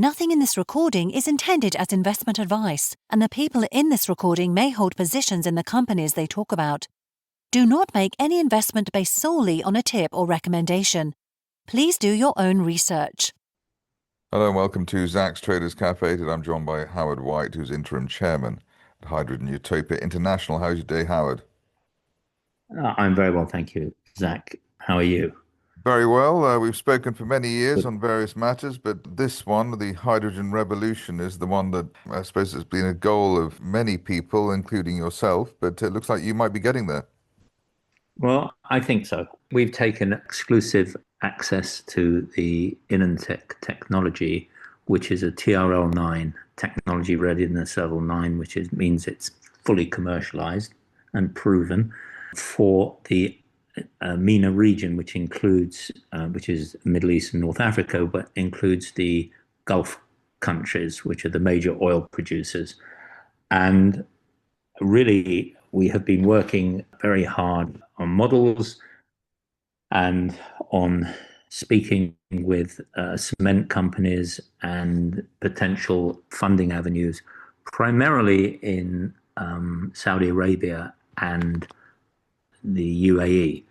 Nothing in this recording is intended as investment advice, and the people in this recording may hold positions in the companies they talk about. Do not make any investment based solely on a tip or recommendation. Please do your own research. Hello and welcome to Zak's Traders Cafe. Today I'm joined by Howard White, who's Interim Chairman at Hydrogen Utopia International. How's your day, Howard? I'm very well, thank you, Zach. How are you? Very well. We've spoken for many years on various matters, but this one, the hydrogen revolution, is the one that I suppose has been a goal of many people, including yourself, but it looks like you might be getting there. Well, I think so. We've taken exclusive access to the Inintech technology, which is a TRL9, Technology Readiness Level 9, which means it's fully commercialized and proven for the MENA region, which is Middle East and North Africa, but includes the Gulf countries, which are the major oil producers. And really, we have been working very hard on models and on speaking with cement companies and potential funding avenues, primarily in Saudi Arabia and the UAE.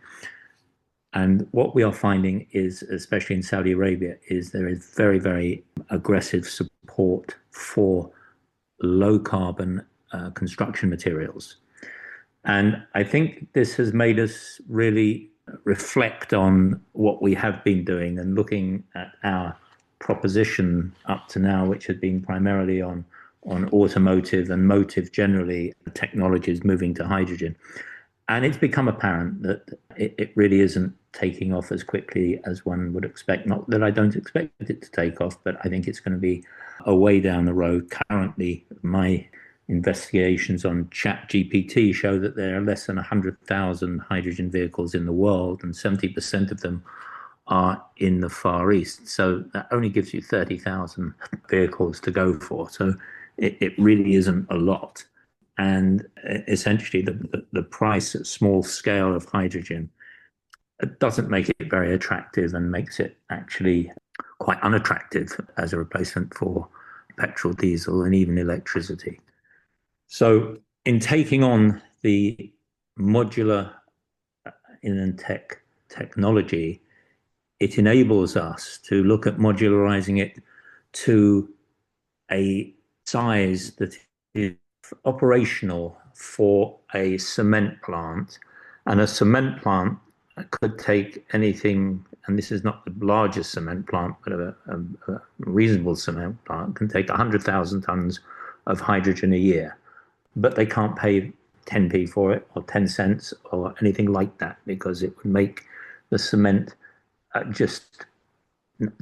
And what we are finding is, especially in Saudi Arabia, is there is very, very aggressive support for low carbon construction materials. And I think this has made us really reflect on what we have been doing and looking at our proposition up to now, which has been primarily on automotive and motive generally, technologies moving to hydrogen. And it's become apparent that it really isn't taking off as quickly as one would expect. Not that I don't expect it to take off, but I think it's going to be a way down the road. Currently, my investigations on ChatGPT show that there are less than 100,000 hydrogen vehicles in the world, and 70% of them are in the Far East. So that only gives you 30,000 vehicles to go for. So it really isn't a lot. And essentially, the price at small scale of hydrogen doesn't make it very attractive and makes it actually quite unattractive as a replacement for petrol, diesel, and even electricity. So in taking on the modular Inintech technology, it enables us to look at modularizing it to a size that is operational for a cement plant. And a cement plant could take anything, and this is not the largest cement plant, but a reasonable cement plant can take 100,000 tons of hydrogen a year. But they can't pay 10p for it or 10 cents or anything like that, because it would make the cement just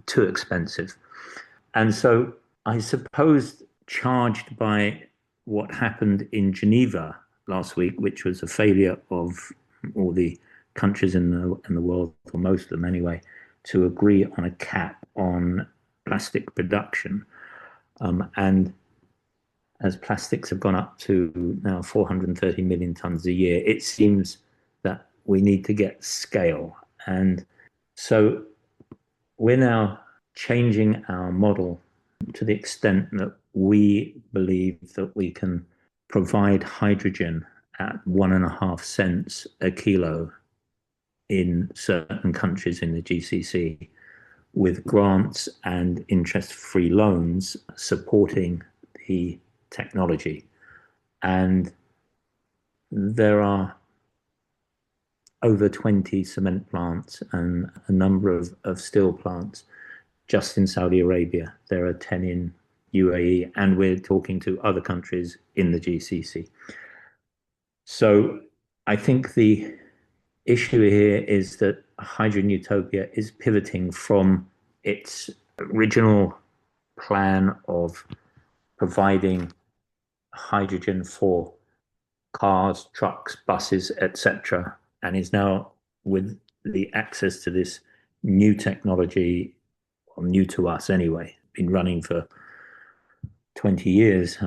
too expensive. And so I suppose, charged by what happened in Geneva last week, which was a failure of all the countries in the world, or most of them anyway, to agree on a cap on plastic production. And as plastics have gone up to now 430 million tons a year, it seems that we need to get scale. And so we're now changing our model to the extent that we believe that we can provide hydrogen at 1.5 cents a kilo in certain countries in the GCC, with grants and interest-free loans supporting the technology. And there are over 20 cement plants and a number of steel plants just in Saudi Arabia. There are 10 in UAE, and we're talking to other countries in the GCC. So I think the issue here is that Hydrogen Utopia is pivoting from its original plan of providing hydrogen for cars, trucks, buses, etc., and is now, with the access to this new technology, or new to us anyway, been running for 20 years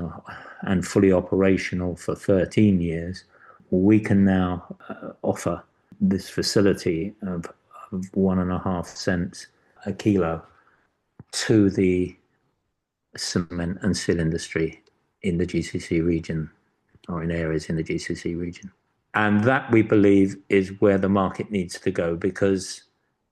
and fully operational for 13 years, we can now offer this facility of 1.5 cents a kilo to the cement and steel industry in the GCC region, or in areas in the GCC region. And that, we believe, is where the market needs to go, because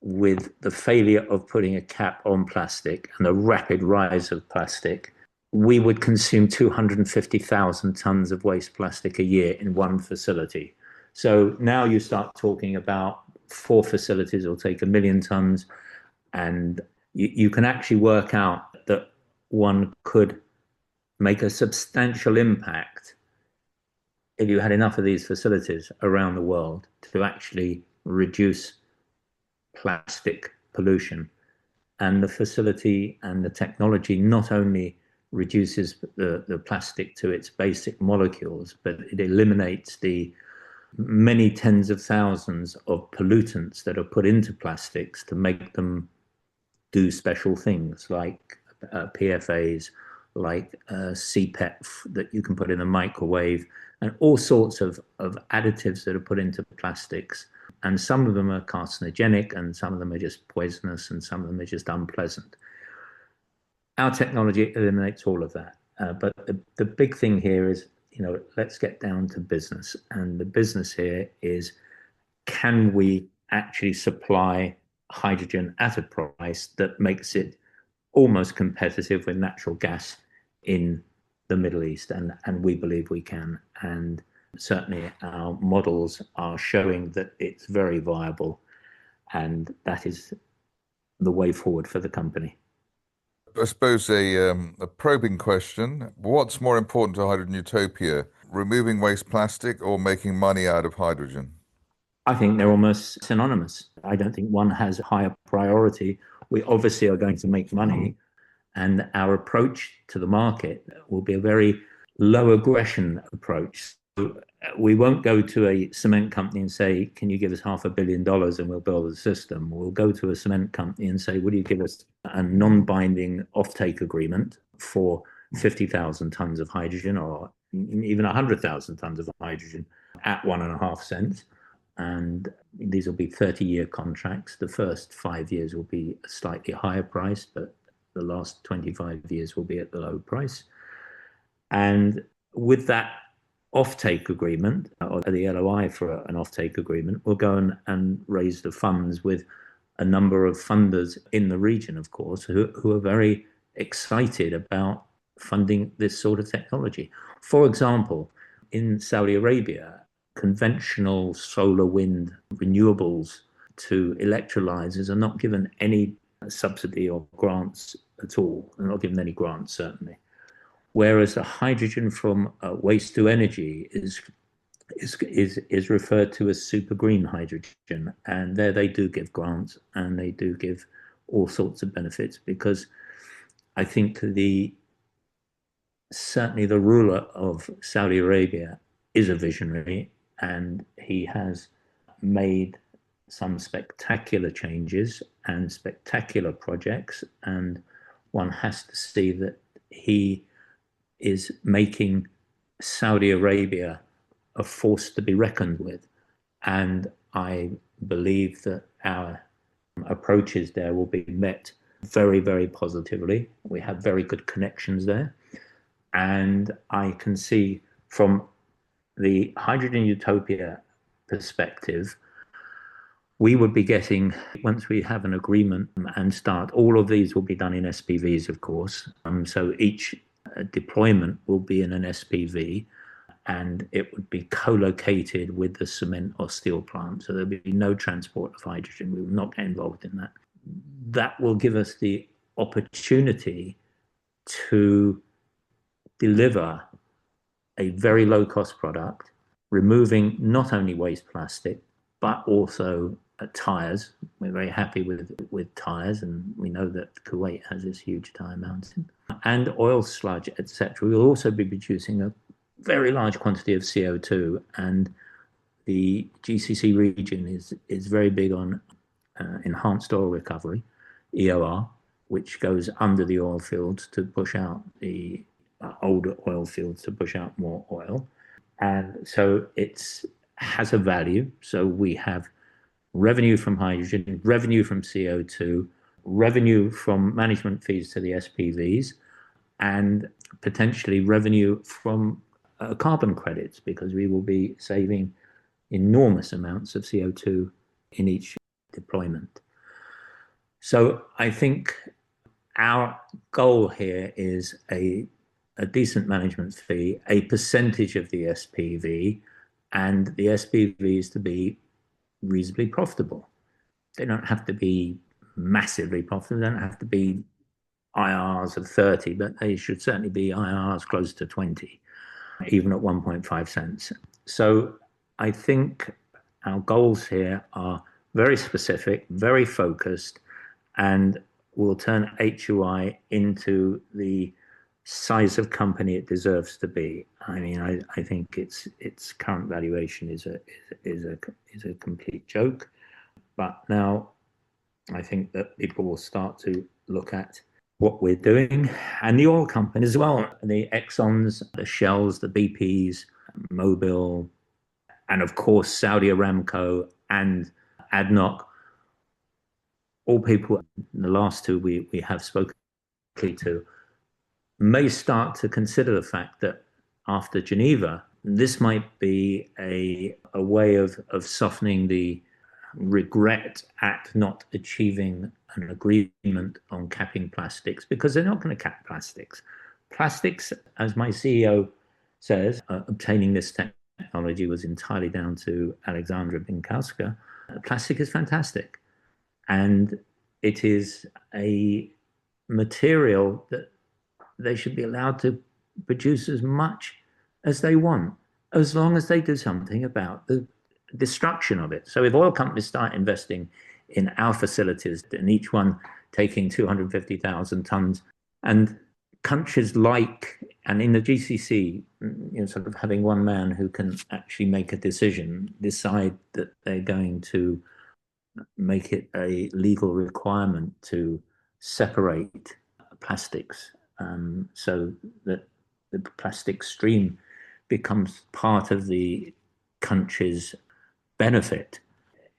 with the failure of putting a cap on plastic and the rapid rise of plastic, we would consume 250,000 tons of waste plastic a year in one facility. So now you start talking about 4 facilities will take 1 million tons, and you can actually work out that one could make a substantial impact if you had enough of these facilities around the world to actually reduce plastic pollution. And the facility and the technology not only reduces the plastic to its basic molecules, but it eliminates the many tens of thousands of pollutants that are put into plastics to make them do special things, like PFAs, like CPET that you can put in a microwave, and all sorts of additives that are put into plastics. And some of them are carcinogenic, and some of them are just poisonous, and some of them are just unpleasant. Our technology eliminates all of that. But the big thing here is, let's get down to business. And the business here is, can we actually supply hydrogen at a price that makes it almost competitive with natural gas in the Middle East? And we believe we can. And certainly our models are showing that it's very viable, and that is the way forward for the company. I suppose a probing question. What's more important to Hydrogen Utopia, removing waste plastic or making money out of hydrogen? I think they're almost synonymous. I don't think one has a higher priority. We obviously are going to make money, and our approach to the market will be a very low aggression approach. So we won't go to a cement company and say, can you give us $500 million and we'll build a system? We'll go to a cement company and say, will you give us a non-binding offtake agreement for 50,000 tons of hydrogen, or even 100,000 tons of hydrogen at 1.5 cents? And these will be 30-year contracts. The first 5 years will be a slightly higher price, but the last 25 years will be at the low price. And with that offtake agreement, or the LOI for an offtake agreement, we'll go and raise the funds with a number of funders in the region, of course, who are very excited about funding this sort of technology. For example, in Saudi Arabia, conventional solar, wind, renewables to electrolyzers are not given any subsidy or grants at all. They're not given any grants, certainly. Whereas the hydrogen from waste to energy is referred to as super green hydrogen, and there they do give grants, and they do give all sorts of benefits, because I think certainly the ruler of Saudi Arabia is a visionary, and he has made some spectacular changes and spectacular projects, and one has to see that he is making Saudi Arabia a force to be reckoned with. And I believe that our approaches there will be met very, very positively. We have very good connections there. And I can see from the Hydrogen Utopia perspective, we would be getting, once we have an agreement and start, all of these will be done in SPVs, of course. So each deployment will be in an SPV, and it would be co-located with the cement or steel plant. So there'll be no transport of hydrogen. We will not get involved in that. That will give us the opportunity to deliver a very low-cost product, removing not only waste plastic, but also tires. We're very happy with tires, and we know that Kuwait has this huge tire mountain. And oil sludge, etc. We will also be producing a very large quantity of CO2, and the GCC region is very big on enhanced oil recovery, EOR, which goes under the oil fields to push out the older oil fields to push out more oil. And so it has a value. So we have revenue from hydrogen, revenue from CO2, revenue from management fees to the SPVs, and potentially revenue from carbon credits, because we will be saving enormous amounts of CO2 in each deployment. So I think our goal here is a decent management fee, a percentage of the SPV, and the SPVs to be reasonably profitable. They don't have to be massively profitable. They don't have to be IRRs of 30, but they should certainly be IRRs close to 20, even at 1.5 cents. So I think our goals here are very specific, very focused, and will turn HUI into the size of company it deserves to be. I mean, I think its current valuation is a complete joke, but now I think that people will start to look at what we're doing, and the oil companies as well, the Exxons, the Shells, the BPs, Mobil, and of course Saudi Aramco and ADNOC. All people, the last two we have spoken to, may start to consider the fact that after Geneva, this might be a way of softening the regret at not achieving an agreement on capping plastics, because they're not going to cap plastics. Plastics, as my CEO says, obtaining this technology was entirely down to Alexandra Binkowska. Plastic is fantastic. And it is a material that they should be allowed to produce as much as they want, as long as they do something about the destruction of it. So if oil companies start investing in our facilities, and each one taking 250,000 tons, and countries like, and in the GCC, sort of having one man who can actually make a decision, decide that they're going to make it a legal requirement to separate plastics, so that the plastic stream becomes part of the country's benefit.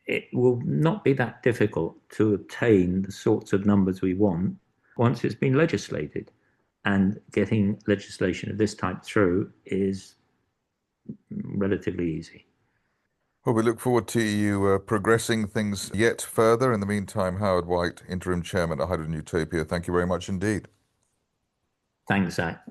It will not be that difficult to obtain the sorts of numbers we want once it's been legislated. And getting legislation of this type through is relatively easy. Well, we look forward to you progressing things yet further. In the meantime, Howard White, Interim Chairman at Hydrogen Utopia, thank you very much indeed. Thanks, Zach.